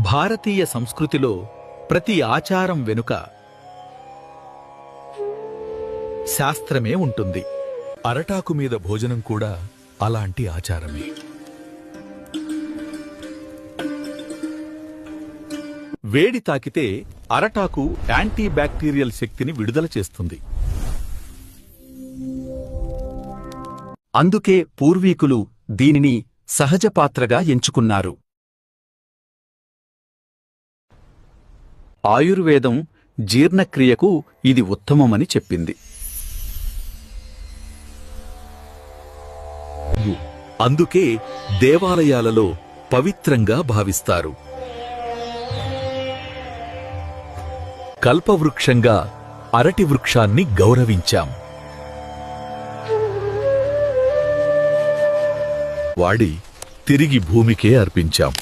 భారతీయ సంస్కృతిలో ప్రతి ఆచారం వెనుక శాస్త్రమే ఉంటుంది. అరటాకు మీద భోజనం కూడా అలాంటి ఆచారమే. వేడి తాకితే అరటాకు యాంటీ బ్యాక్టీరియల్ శక్తిని విడుదల చేస్తుంది. అందుకే పూర్వీకులు దీనిని సహజ పాత్రగా ఎంచుకున్నారు. ఆయుర్వేదం జీర్ణక్రియకు ఇది ఉత్తమమని చెప్పింది. అందుకే దేవాలయాలలో పవిత్రంగా భావిస్తారు. కల్పవృక్షంగా అరటి వృక్షాన్ని గౌరవించాం. వాడి తిరిగి భూమికే అర్పించాం.